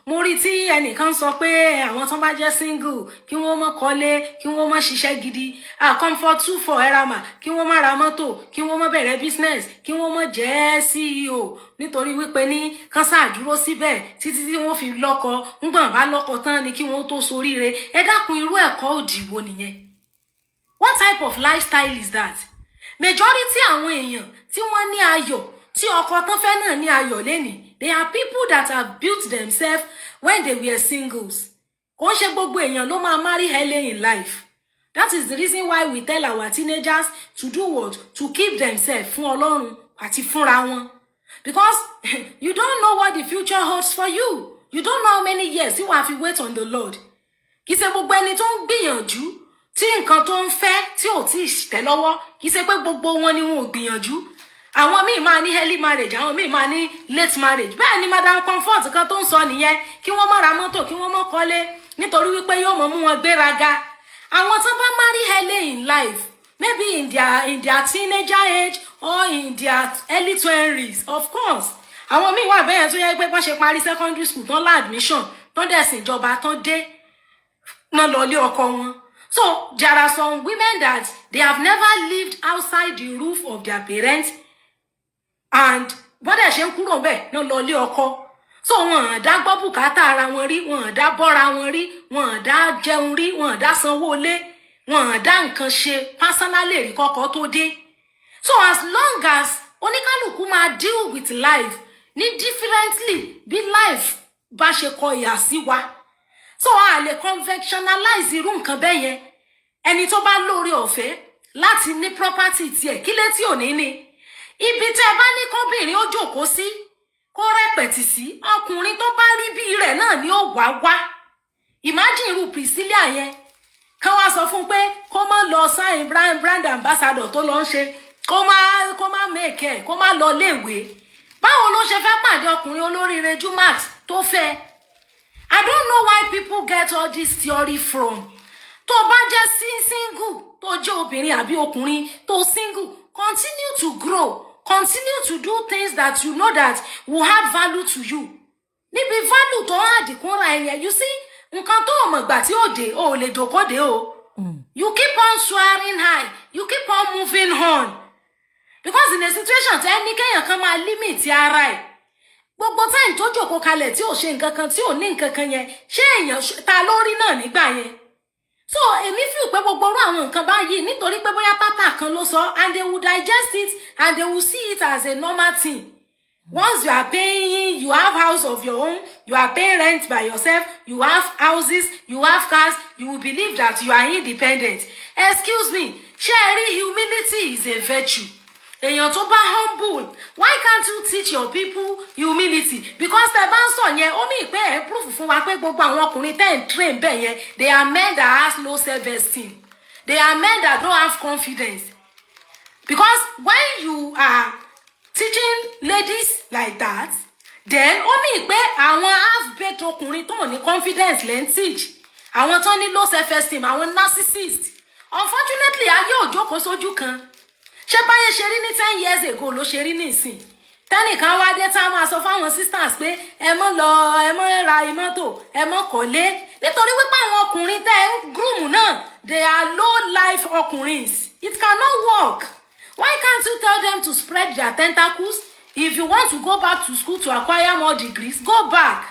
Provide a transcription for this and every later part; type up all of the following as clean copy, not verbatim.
mo rí tí ẹnìkan sọ pé àwọn tó bá jẹ́ single kí wọ́n má kọ́lé kí wọ́n má ṣiṣẹ́ gidi comfort 2 for erama kí wọ́n má ra mọ́tò kí wọ́n má bẹ̀rẹ̀ business kí wọ́n má jẹ́ CEO nítorí wípé ní kán sáà dúró síbẹ̀ títí tí wọ́n fi lọ́kọ ńgbọ̀n bá lọ́kọ tán ni kí wọ́n tó soríire. Ẹ dákun, irú ẹ̀kọ́ òdì wo nìyẹn? What type of lifestyle is that? Majority àwọn èèyàn tí wọ́n ní ayọ̀ tí ọkọ tán fẹ́ náà ní ayọ̀ lẹ́nìí, they are people that have built themselves when they were singles. Kò ń ṣe gbogbo èèyàn ló máa marry early in life. That is the reason why we tell our teenagers to do what? To keep themselves fún Ọlọ́run àti fúnra wọn. Because you don't know what the future holds for you. You don't know how many years you have to wait on the Lord. Kì í ṣe gbogbo ẹni tó ń gbìyànjú tí nǹkan tó ń fẹ́ tí ò tí ì tẹ́ lọ́wọ́, kì í ṣe pé gbogbo wọn ni wọn ò gbìyànjú. Àwọn míì máa ní early marriage, àwọn míì máa ní late marriage. Bẹ́ẹ̀ ni Madam Comfort kan tó ń sọ nìyẹn, kí wọ́n má ra mọ́tò, kí wọ́n má kọ́lé nítorí wípé yóò mọ̀ mú wọn gbéraga. Àwọn tó bá marry early in life, maybe in their teenager age or in their early 20s, of course. Àwọn míì wà bẹ́ẹ̀ tó yẹ pé wọ́n ṣe parí secondary school tán lá admission tán dẹ̀ sìn ìjọba tán dé náà lọ lé ọkọ wọn. So there are some women that they have never lived outside the roof of their parents, and bọ́n dẹ̀ ṣe ń kúrò bẹ́ẹ̀ náà lọ lé ọkọ. So wọn dá gbọ́ bùkátà ara wọn rí, wọn dá bọ́ra wọn rí, wọn dá jẹun rí, wọn dá sanwó lé, wọn dá nǹkan ṣe personally rí kọ́kọ́ tó dé. So as long as oníkálùkù máa deal with life ní differently bí life bá ṣe kọ ìyà sí wa, so a lè conventionalize irú nǹkan bẹ́ẹ̀ yẹn. Ẹni tó bá lórí ọ̀fẹ́ láti ní property tiẹ̀, kí lé tí ò ní ní. Ibi tẹ́ bá ní kóbìnrin ó jókòó sí, kó rẹpẹ̀tì sí, ọkùnrin tó bá rí bí rẹ̀ náà ni ó wá. Imagine irú Priscilla yẹn, kán wá sọ fún pé kó má lọ sign brand ambassador tó lọ ń ṣe, kó má make ẹ̀, kó má lọ léèwé. Báwo ló ṣe fẹ́ pàdé ọkùnrin olóríire Jumax tó fẹ́? I don't know why people get all this theory from. Tó bá jẹ́ single, tó jẹ́ obìnrin àbí ọkùnrin tó single, continue to grow, continue to do things that you know that will have value to you. Níbi value tó àdìkúnra ẹ̀yẹ, you see, nǹkan tó mọ̀ gbà tí ó dé, ó lè dòkóde o. You keep on soaring high, you keep on moving on. Because in a situation tí ẹni kéèyàn kan máa limit ara ẹ̀, gbogbo time tó jókòó kalẹ̀ tí ò ṣe nǹkan kan tí ò ní nǹkan kan yẹn, ṣé èèyàn ta lórí náà nígbà yẹn? So èmi feel pé gbogbo orú àwọn nǹkan báyìí nítorí pé bóyá pátá kan ló sọ, and they will digest it and they will see it as a normal thing. Once you are paying, you have house of your own, you are paying rent by yourself, you have houses, you have cars, you will believe that you are independent. Excuse me, sharing humility is a virtue. Èèyàn tó bá humble, why can't you teach your people humility? Because tẹ́ bá ń sọ yẹn, ó mì pé ẹ̀ proof fún wa pé gbogbo àwọn ọkùnrin tẹ́ ń train bẹ́ẹ̀ yẹn, they are men that has low self-esteem. They are men that don't have confidence. Because when you are teaching ladies like that, then ó mì pé àwọn half-baked ọkùnrin tó ní confidence lẹ́ ń teach. Àwọn tó ní low self-esteem, àwọn narcissist. Unfortunately, ayé ò jókòó sójú kan. Ṣé báyé ṣe rí ní 10 years ago ló ṣe rí nísìn? Tẹ́nìkan wá dé tá máa sọ fáwọn sisters pé ẹ mọ́ lọ, ẹ mọ́ ra mọ́tò, ẹ mọ́ kọ́lé. Nítorí wípé àwọn ọkùnrin tẹ́ ń groom náà, they are low life ọkùnrin. It cannot work. Why can't you tell them to spread their tentacles? If you want to go back to school to acquire more degrees, go back.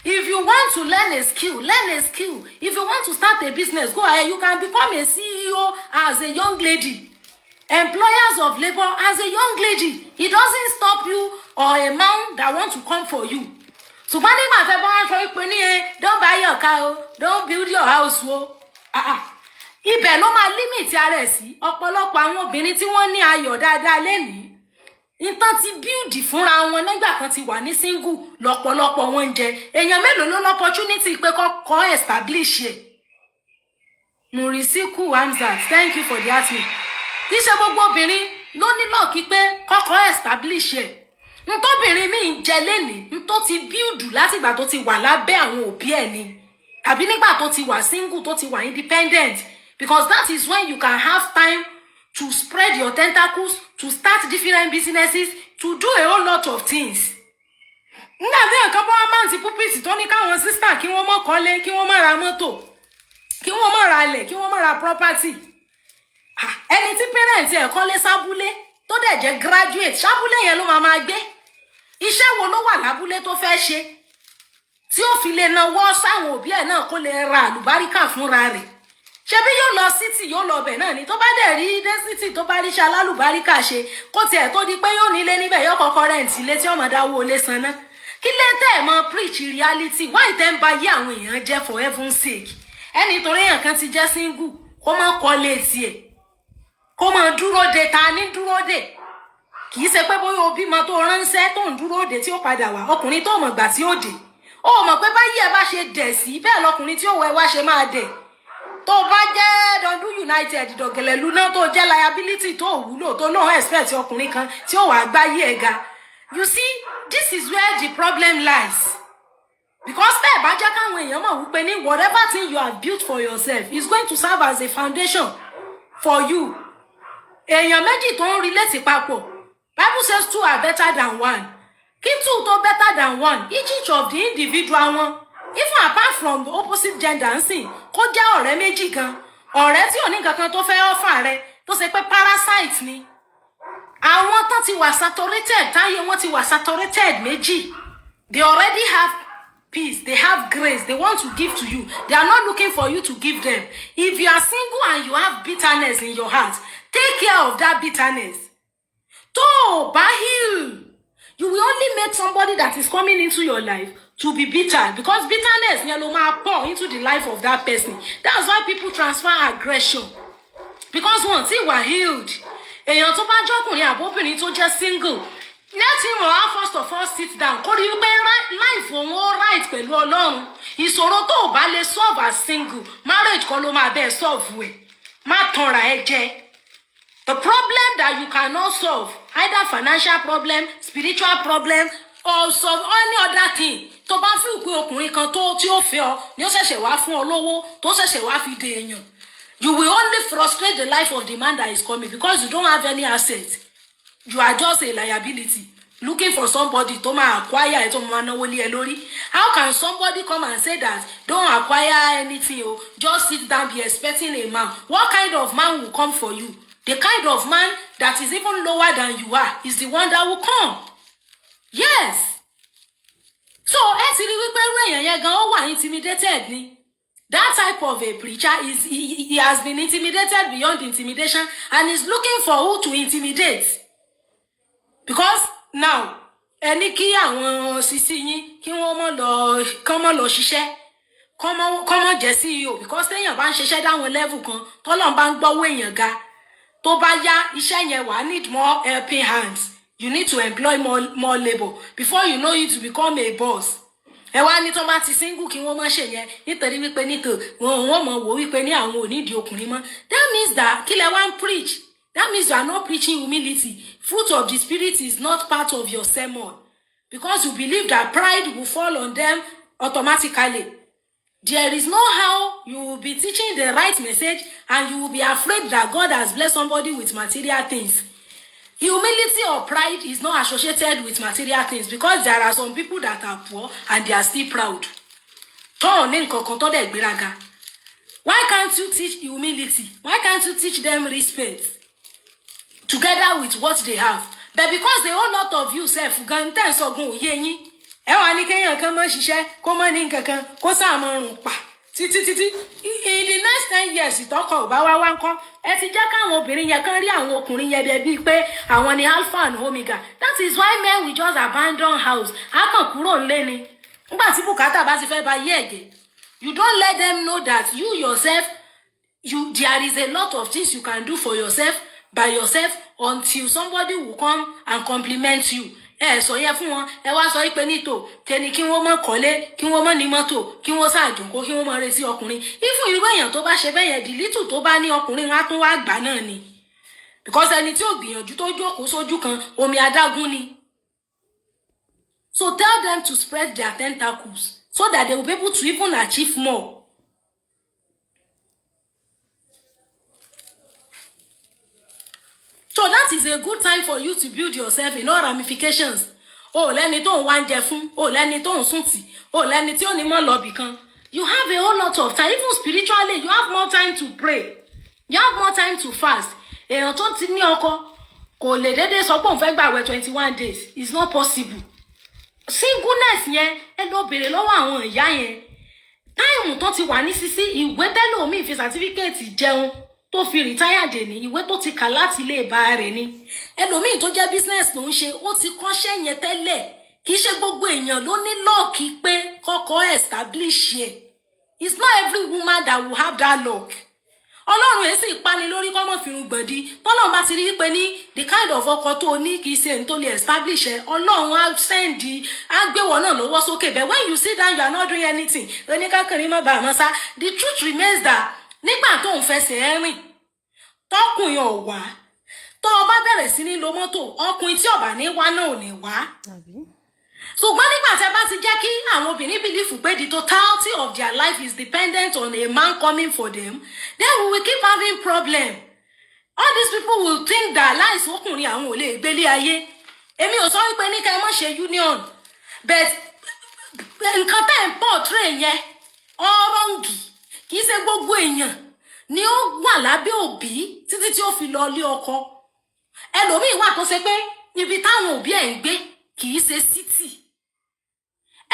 If you want to learn a skill, learn a skill. If you want to start a business, go ahead. You can become a CEO as a young lady. Employers of labor as a young lady. It doesn't stop you or a man that wants to come for you. So when you don't buy your car, don't build your house. Ibẹ̀ ló máa limit ara ẹ̀ sí. Ọ̀pọ̀lọpọ̀ àwọn obìnrin tí wọ́n ní ayọ̀ dáadáa lẹ́nìí, nǹkan ti build fúnra wọn nígbà kan ti wà ní single lọ́pọ̀lọpọ̀ wọn jẹ. Èèyàn mélòó ló ní opportunity pé kọ́kọ́ establish ẹ̀? Murisiku Hamzat, thank you for the article. Kì í ṣe gbogbo obìnrin ló ní lọ́ọ̀kì pé kọ́kọ́ establish ẹ̀. Ntóbìnrin mi ń jẹ lénìí, ntó ti build látìgbà tó ti wà lábẹ́ àwọn òbí ẹ̀ ni. Tàbí nígbà tó ti wà single, tó ti wà independent. Because that is when you can have time to spread your tentacles, to start different businesses, to do a whole lot of things. Nígbà tí ẹ̀kan bọ́ máa ń ti púpìtì tó ní káwọn àwọn sister kí wọ́n má kọ́lé kí wọ́n má ra mọ́tò kí wọ́n má ra ilẹ̀ kí wọ́n má ra property ẹni tí parent ẹ̀ kọ́lé sábúlé tó dẹ̀ jẹ́ graduate sábúlé yẹn ló máa gbé iṣẹ́ wo ló wà lábúlé tó fẹ́ ṣe tí ó fi lè nawọ́ sáwọn òbí ẹ̀ náà kó lè ra àlùbáríkà fúnra rẹ̀ ṣebí yóò lọ city yóò lọ bẹ̀ náà ni tó bá dẹ̀ rí dé city tó bá rí ṣe alálùbáríkà ṣe kó tiẹ̀ tó di pé yóò nílé níbẹ̀ yóò kọ́kọ́ rent ilé tí ọmọ dáwó olé san ná kí lè tẹ́ ẹ̀ mọ preach reality why tẹ́ ń ba yé àwọn èèyàn jẹ́ for heaven's sake ẹni torí èèyàn kan ti jẹ́ single kó má kọ́lé tiẹ̀ kó má dúró de ta ní dúró de kì í ṣe pé bóyá o bímọ tó ránṣẹ́ tó ń dúró de tí ó padà wá ọkùnrin tó mọ̀ gbà tí ó dé ó mọ̀ pé báyìí ẹ bá ṣe dẹ̀ sí bẹ́ẹ̀ lọkùnrin tí ó wọ ẹ wá ṣe máa dẹ̀ tó bá jẹ́ Dundee United dọ̀gẹ̀lẹ̀ lúná tó jẹ́ liability tó wúlò tó lóun expect ọkùnrin kan tí ó wà gbáyé ẹ̀ ga you see this is where the problem lies because tẹ́ ẹ̀ bá jẹ́ káwọn èèyàn mọ̀ wípé ní whatever thing you have built for yourself is going to serve as a foundation for you èèyàn méjì tó ń relate papọ̀ Bible says two are better than one kí two tó better than one each of the individual one even apart from the opposite gender ń sìn kó jẹ́ ọ̀rẹ́ méjì kan ọ̀rẹ́ tí ò ní kankan tó fẹ́ offer rẹ tó ṣe pé parasite ni àwọn tán ti wà saturated táyé wọn ti wà saturated méjì they already have peace they have grace they want to give to you they are not looking for you to give them if you are single and you have bitterness in your heart take care of that bitterness tó bá heal you will only make somebody that is coming into your life to be bitter because bitterness yẹn ló máa pour into the life of that person that's why people transfer aggression because wọn ti wà healed èèyàn tó bá jọkùnrin àbóbìnrin tó jẹ́ single let him or her first of all sit down kó rí i pé life òun ó right pẹ̀lú Ọlọ́run ìṣòro tó bá lè solve as single marriage kan ló máa bẹ́ẹ̀ solve ẹ̀ má tanra ẹ jẹ the problem that you cannot solve either financial problem spiritual problem or solve any other thing tó bá fi pé ọkùnrin kan tó tí ó fẹ́ ọ ni ó ṣẹ̀ṣẹ̀ wá fún ọ lówó tó ṣẹ̀ṣẹ̀ wá fi dè èèyàn you will only frustrate the life of the man that is coming because you don't have any assets you are just a liability looking for somebody to ma acquire ẹ tó ma náwó lé ẹ lórí how can somebody come and say that don't acquire anything o just sit down be expecting a man what kind of man will come for you the kind of man that is even lower than you are is the one that will come yes so ẹ ti rí wípé irú èèyàn yẹn gan ó wà intimidated ni that type of a preacher is he has been intimidated beyond intimidation and is looking for who to intimidate because now ẹni kí àwọn sisi yín kí wọ́n mọ̀ lọ ṣiṣẹ́ kọ́mọ jẹ́ CEO because téèyàn bá ń ṣiṣẹ́ dáwọn level kan tọ́lọ́n bá ń gbọ́wọ́ èèyàn ga tó bá yá iṣẹ́ yẹn wà need more helping hands you need to employ more labor before you know it to become a boss ẹ wá ní tó bá ti single kí wọ́n má ṣe yẹn nítorí wípé wọ́n mọ̀ wò wípé ní àwọn onídìí ọkùnrin mọ́ that means that kí lẹ wá ń preach that means you are not preaching humility fruit of the spirit is not part of your sermon because you believe that pride will fall on them automatically there is no how you will be teaching the right message and you will be afraid that God has blessed somebody with material things. Humility or pride is not associated with material things because there are some people that are poor and they are still proud. Why can't you teach humility? Why can't you teach them respect together with what they have? But because a whole lot of you self gan ten sogun oye yin ẹ wá ní kéèyàn kan mọ́ ṣiṣẹ́ kó mọ́ ní nǹkankan kó sáà mọ́ rùn pa títí in the next 10 years ìtọ́kọ̀ ò bá wá ńkọ́ ẹ ti jẹ́ káwọn obìnrin yẹn kan rí àwọn ọkùnrin yẹn bíi pé àwọn ni alpha and omega that is why men will just abandon house á kàn kúrò ńlé ni nígbà tí bùkátà bá ti fẹ́ ba yé ẹ̀jẹ̀ you don't let them know that you yourself there is a lot of things you can do for yourself by yourself until somebody will come and compliment you sọ yẹ fún wọn ẹ wá sọ pé nítò tẹni kí wọ́n mọ kọ́lé kí wọ́n mọ ní mọ́tò kí wọ́n ṣàjòkó kí wọ́n mọ retí ọkùnrin ifun irú èèyàn tó bá ṣe bẹ́ẹ̀ yẹn dìlítù tó bá ní ọkùnrin á tún wá gbà náà ni because ẹni tí ò gbìyànjú tó jókòó sójú kan omi adágún ni so tell them to spread their tentacles so that they will be able to even achieve more. So that is a good time for you to build yourself in all ramifications. o lẹ́ni tó ń wá ń jẹ fún, o lẹ́ni tó ń sùn tì, o lẹ́ni tí ò ní mọ́ lọ bì kan. You have a whole lot of time. Even spiritually, you have more time to pray. You have more time to fast. Èèyàn tó ti ní ọkọ kò lè dédé sọ pé òun fẹ́ gbààwẹ̀ 21 days. It's not possible. Singleness yẹn ẹ lọ bèrè lọ́wọ́ àwọn ìyá yẹn. Táìmù tó ti wà ní sísí ìwé tẹ́lòmíì fi certificate jẹun tó fi retired ní ìwé tó ti kà láti ilé ìbá rẹ̀ ni. Ẹlòmíì tó jẹ́ business ló ń ṣe ó ti kọ́ṣẹ́ yẹn tẹ́lẹ̀. Kì í ṣe gbogbo èèyàn ló ní lọ́ọ̀kì pé kọ́kọ́ establish yẹ. It's not every woman that will have that luck. Ọlọ́run ẹ̀ sì pani lórí kọ́mọ̀ fìrùn gbọ̀dí. Tọ́lọ́run bá ti rí pé ní the kind of ọkọ tó ní kì í ṣe ní tó lè establish ẹ̀. Ọlọ́run á sẹ́ndì á gbéwọ̀ náà lọ́wọ́ sókè. But when you sit down you are not doing anything. Oníkákùnrin má bàa mọ́ sá. The truth remains that nígbà tó ń fẹsẹ̀ ẹ́ rìn tọkùnrin ò wá tó o bá bẹ̀rẹ̀ sí ní lo mọ́tò ọkùnrin tí ọ̀bà ní wá náà ò ní wá. Ṣùgbọ́n nígbà tí a bá ti jẹ́ kí àwọn obìnrin believe pé the totality of their life is dependent on a man coming for them, then we will keep having problem. All these people will think that láìsí ọkùnrin àwọn ò lè gbélé ayé. Èmi ò sọ wípé ní ká ẹ má ṣe union, but nǹkan tẹ́ ń portray yẹn ọ̀rọ̀ǹgì kì í ṣe gbogbo èèyàn ni ó wà lábẹ́ òbí títí tí ó fi lọ lé ọkọ. Ẹlòmíì wà tó ṣe pé ibi táwọn òbí ẹ̀ ń gbé kì í ṣe city.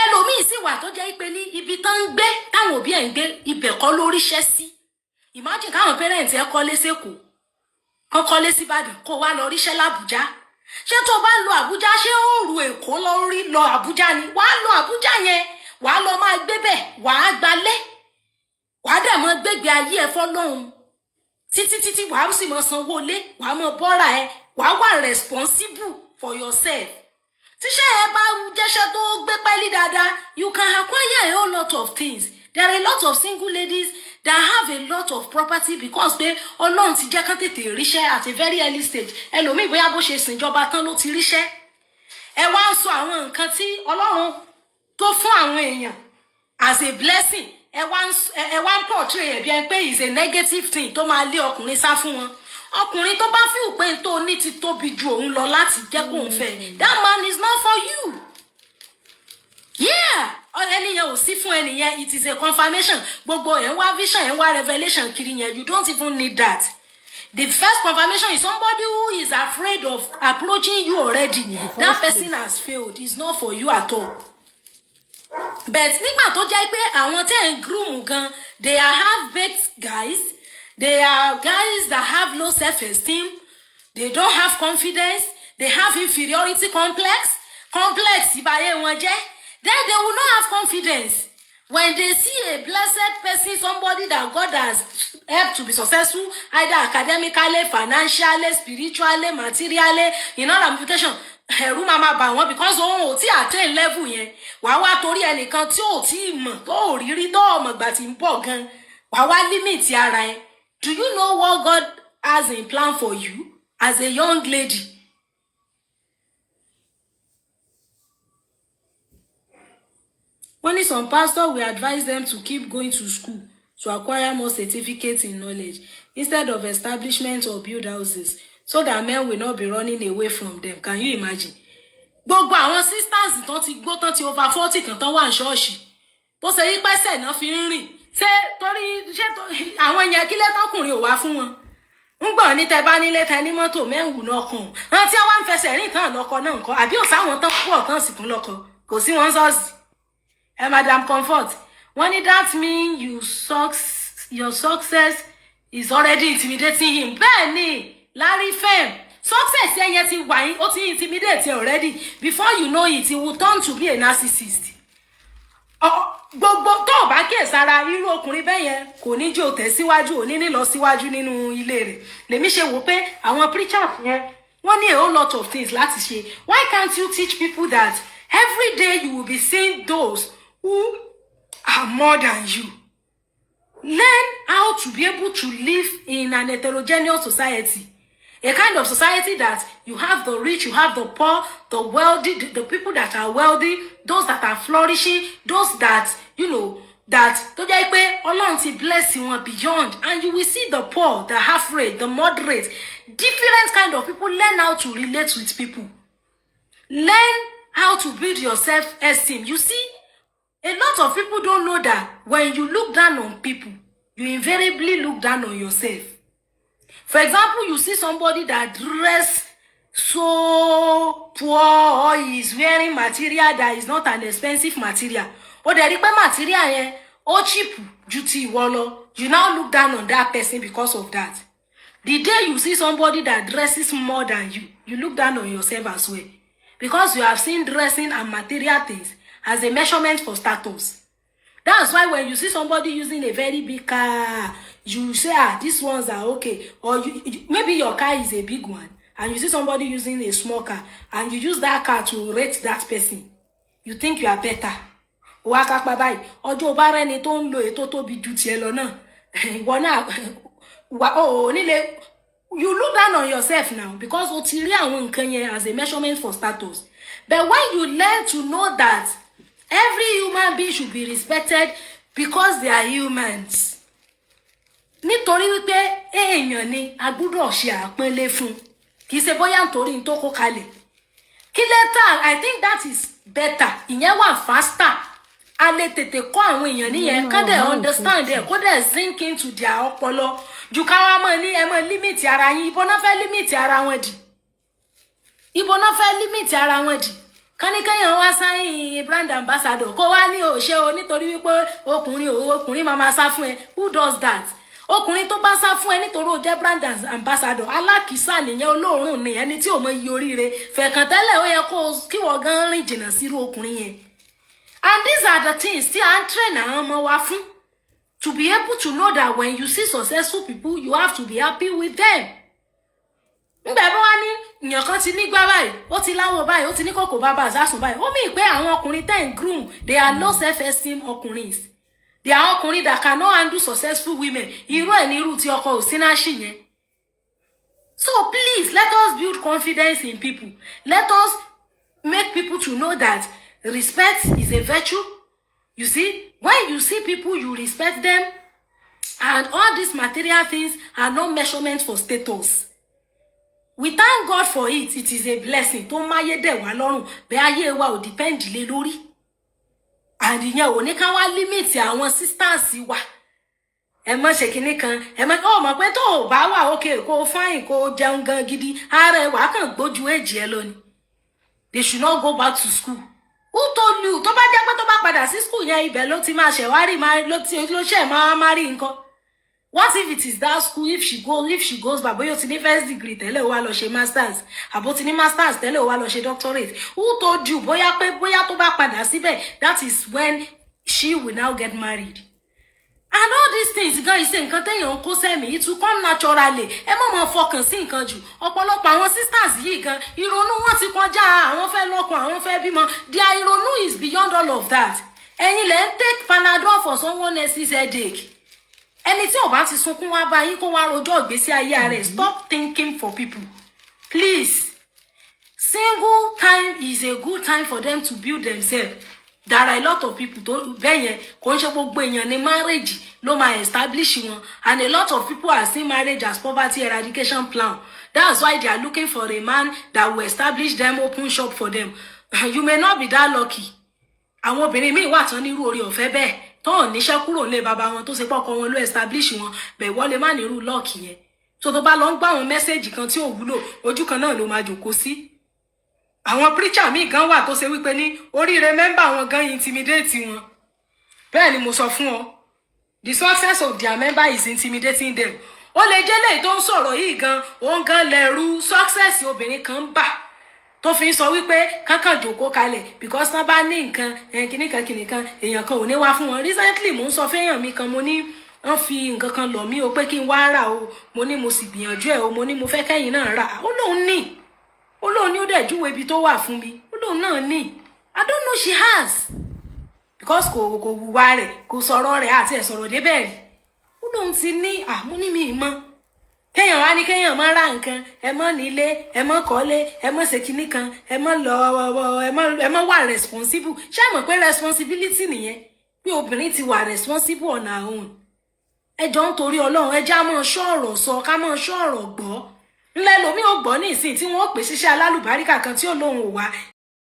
Ẹlòmíì sì wà tó jẹ́ pé ní ibi tán ń gbé táwọn òbí ẹ̀ ń gbé ibẹ̀ kọ́ ló ríṣẹ́ sí. Imagine káwọn parents ẹ kọ́lé sẹ́kọ̀ọ́ kán kọ́lé sí Ìbàdàn kó wá lọ ríṣẹ́ l'Àbújá. Ṣé tó bá lọ Àbújá ṣé ó rù Èkó lọ Àbújá ni? Wàá lọ Àbújá yẹn wàá lọ máa gbé bẹ̀ wàá gbalé wàá dẹ̀ mọ́ gbégbé ayé ẹ fọ́lọ́run títí wàá sì mọ́ sanwó lé wàá mọ́ bọ́ra ẹ wàá wà responsible for yourself. Tíṣẹ́ ẹ bá jẹ́ṣẹ́ tó gbé pẹ́lí dáadáa, you can acquire a whole lot of things. There are a lot of single ladies that have a lot of property because pé Ọlọ́run ti jẹ́ kán tètè ríṣẹ́ at a very early stage. Ẹlòmíì bóyá bó ṣe sìnjọba tán ló ti ríṣẹ́. Ẹ wá ń sọ àwọn nǹkan tí Ọlọ́run tó fún àwọn èèyàn as a blessing. Ẹ wá ń portray ẹ̀ bí ẹni pé is a negative thing tó máa lé ọkùnrin sá fún wọn. Ọkùnrin tó bá feel pé tó ní ti tóbi ju òun lọ láti jẹ́ kó ń fẹ́, that man is not for you. Yeah, ẹnìyẹn ò sí fún ẹnìyẹn, it is a confirmation. Gbogbo ẹ̀ ń wá vision ẹ̀ ń wá revelation kiri yẹn, you don't even need that. The first confirmation is somebody who is afraid of approaching you already. That person has failed. It's not for you at all. But nígbà tó jẹ́ pé àwọn tẹ́ ń groom gan, they are half-baked guys. They are guys that have low self-esteem. They don't have confidence. They have inferiority complex. Complex ìbáyé wọn jẹ́. Then they will not have confidence. When they see a blessed person, somebody that God has helped to be successful, either academically, financially, spiritually, materially, in all ramifications, ẹ̀rù máa bà wọ́n because òun ò tí attain level yẹn. Wàá wá torí ẹnìkan tí ò tí mọ̀ tó ò rírí tó ọmọ ìgbà tí ń bọ̀ gan. Wàá wá limit ara ẹ. Do you know what God has in plan for you as a young lady? Only some pastors will advise them to keep going to school to acquire more certificates in knowledge instead of establishment or build houses, so that men will not be running away from them. Can you imagine? Gbogbo àwọn sisters tán ti gbó tán ti over 40 kan tán wà ní ṣọ́ọ̀ṣì tó ṣe yí pẹ́sẹ̀ náà fi ń rìn. Ṣé torí ṣé àwọn èèyàn kílẹ̀ tọkùnrin ò wá fún wọn? Ń gbọ́ ní tẹ bá nílé tẹ ní mọ́tò mẹ́wùú náà kàn. Àwọn tí wọ́n ń fẹsẹ̀ rìn tán lọ́kọ náà nǹkan àbí òsáwọn tán pọ̀ tán sì tún lọ́kọ. Kò sí wọn ṣọ́ọ̀ṣì. Madam Comfort, when did that mean your success is already intimidating him? Benny, Larry Fem, success yẹn ti wà yín, ó ti intimidate already. Before you know it, he will turn to be a narcissist. Gbogbo tó bá kíyèsára irú ọkùnrin bẹ́ẹ̀ yẹn kò ní jẹ́ ó tẹ̀síwájú, ò ní ní lọ síwájú nínú ilé rẹ̀. Lèmi ṣe wò pé àwọn preachers yẹn wọ́n ní a whole lot of things láti ṣe. Why can't you teach people that every day you will be seeing those who are more than you? Learn how to be able to live in an heterogeneous society. A kind of society that you have the rich, you have the poor, the wealthy, the people that are wealthy, those that are flourishing, those that, you know, that tó jẹ́ pé Ọlọ́run ti bless wọn beyond. And you will see the poor, the half-rate, the moderate, different kind of people. Learn how to relate with people. Learn how to build your self-esteem. You see, a lot of people don't know that when you look down on people, you invariably look down on yourself. For example, you see somebody that dress so poor or is wearing material that is not an expensive material. Or the material yẹn ó cheap ju ti ìwọ lọ. You now look down on that person because of that. The day you see somebody that dresses more than you, you look down on yourself as well. Because you have seen dressing and material things as a measurement for status. That's why when you see somebody using a very big car, you say, these ones are okay. Or maybe your car is a big one, and you see somebody using a small car, and you use that car to rate that person. You think you are better. You look down on yourself now because as a measurement for status. But when you learn to know that every human being should be respected because they are humans. Nítorí wípé èèyàn ni a gbọ́dọ̀ ṣe àpọ́nlé fún. Kì í ṣe bóyá nítorí n tó kó kalẹ̀. Kí later, I think that is better. Ìyẹn wà faster. A lè tètè kọ́ àwọn èèyàn níyẹn kán dẹ̀ understand ẹ̀ kó dẹ̀ sink into their ọpọlọ. Ju ká wá mọ̀ ní ẹ mọ̀ limit ara yín. Ibo náà fẹ́ limit ara wọn dì. Ibo náà fẹ́ limit ara wọn dì. Kánìkẹ́yàn wá sáyìn brand ambassador kó wá ní òṣè o nítorí wípé ọkùnrin máa sá fún ẹ. Who does that? Ọkùnrin tó bá sá fún ẹ nítorí ó jẹ́ brand ambassador alákìísà nìyẹn olóòórùn ni ẹni tí ò mọ iye oríire fẹ̀kàn tẹ́lẹ̀ ó yẹ kí wọ́n gan rìn jìnnà sírú ọkùnrin yẹn. And these are the things tí à ń train àwọn ọmọ wa fún. To be able to know that when you see successful people, you have to be happy with them. Ngbà bó wá ní ìyàn kan ti ní gbá báyìí, ó ti láwọ̀ báyìí, ó ti ní kòkò bàbá àsásùn báyìí. Ó mì pé àwọn ọkùnrin tẹ́ ń groom, they are low self-esteem ọkùnrin. They are ọkùnrin that cannot handle successful women. Irú ẹ̀ ní irú tí ọkọ ò sí náà ṣì yẹn. So please, let us build confidence in people. Let us make people to know that respect is a virtue. You see, when you see people, you respect them. And all these material things are no measurement for status. We thank God for it. It is a blessing. Tó máyé dẹ̀ wá lọ́rùn. Bẹ́ ayé wa ò depend lé lórí. And ìyẹn ò ní ká wá limit àwọn sisters wa. Ẹ má ṣe kinní kan. Ẹ má mọ̀ pé tó ò bá wà okay kó fine kó jẹun gan gidi. Ara ẹ̀ wá kàn gbójú èjì ẹ lọ ni. They should not go back to school. Who told you? Tó bá jẹ́ pé tó bá padà sí school yẹn ibẹ̀ ló ti máa ṣẹ̀wárí ló ṣẹ̀ máa rí nǹkan. What if it is that school? If she goes back, bóyá ó ti ní first degree tẹ́lẹ̀ ó wá lọ ṣe masters, àbó ti ní masters tẹ́lẹ̀ ó wá lọ ṣe doctorate. Who told you? Bóyá tó bá padà síbẹ̀, that is when she will now get married. And all these things, guys, say nǹkan téèyàn kó sẹ́mi, it will come naturally. Ẹ má máa fọkàn sí nǹkan jù. Ọ̀pọ̀lọpọ̀ àwọn sisters yìí gan, ìrònú wọn ti kọjá àwọn fẹ́ lọ́kọ, àwọn fẹ́ bímọ. Their ìrònú is beyond all of that. Ẹ̀yin lẹ ń take Panadol for someone else's headache. Ẹni tí ó bá ti sunkún wá bá yín kó wá rojọ́ ìgbésí ayé rẹ̀. Stop thinking for people. Please. Single time is a good time for them to build themselves. There are a lot of people tó bẹ́yẹn kò ń ṣe gbogbo èèyàn ní marriage ló máa establish wọn. And a lot of people are seeing marriage as poverty eradication plan. That's why they are looking for a man that will establish them, open shop for them. You may not be that lucky. Àwọn obìnrin míì wà tán nírú orí ọ̀fẹ́ bẹ́ẹ̀. Tó níṣẹ́ kúrò lé bàbá wọn tó ṣe pọ́kọ wọn ló establish wọn bẹ̀ wọ́n lè má nírú lọ́ọ̀kì yẹn. So tó bá lọ ń gbá àwọn mẹ́sẹ̀jì kan tí ò wúlò ojú kan náà ló máa jòkó sí. Àwọn preacher míì gan wà tó ṣe wípé ní oríire member wọn gan intimidate wọn. Bẹ́ẹ̀ ni mo sọ fún ọ. The success of their member is intimidating them. Ó lè jẹ́ lẹ́yìn tó ń sọ̀rọ̀ yìí gan, òun gan lẹ́rú success obìnrin kan bà. Tó fi sọ wípé kankan jókòó kalẹ̀ because tán bá ní nǹkan kìnìkan èèyàn kan ò ní wá fún wọn. Recently mo ń sọ fẹ́yàn mi kan mo ní wọ́n fi nǹkan kan lọ̀ mí o pé kí n wá rà o mo ní mo sì gbìyànjú ẹ̀ o mo ní mo fẹ́ kẹ́yìn náà rà ó lóun ní ó dẹ̀ júwe ibi tó wà fún mi ó lóun náà ní I don't know she has because kò wùwà rẹ̀ kò sọ̀rọ̀ rẹ̀ àti ẹ̀ sọ̀rọ̀ débẹ̀ rí ó lóun ti ní mo ní mi mọ́ kéèyàn wá ní kéèyàn má ra nǹkan ẹ mọ́ nílé ẹ mọ́ kọ́lé ẹ mọ́ ṣe kinní kan ẹ mọ́ lọ ẹ mọ́ wà responsible ṣé ẹ mọ̀ pé responsibility nìyẹn pé obìnrin ti wà responsible on her own ẹ jọ ń torí Ọlọ́run ẹ já mọ́ ṣọ́ọ̀rọ̀ sọ ká mọ́ ṣọ́ọ̀rọ̀ gbọ́ ńlẹ́ lomi ò gbọ́ ní ìsìn tí wọ́n pè ṣiṣẹ́ alálùbáríkà kan tí ó lóun ò wá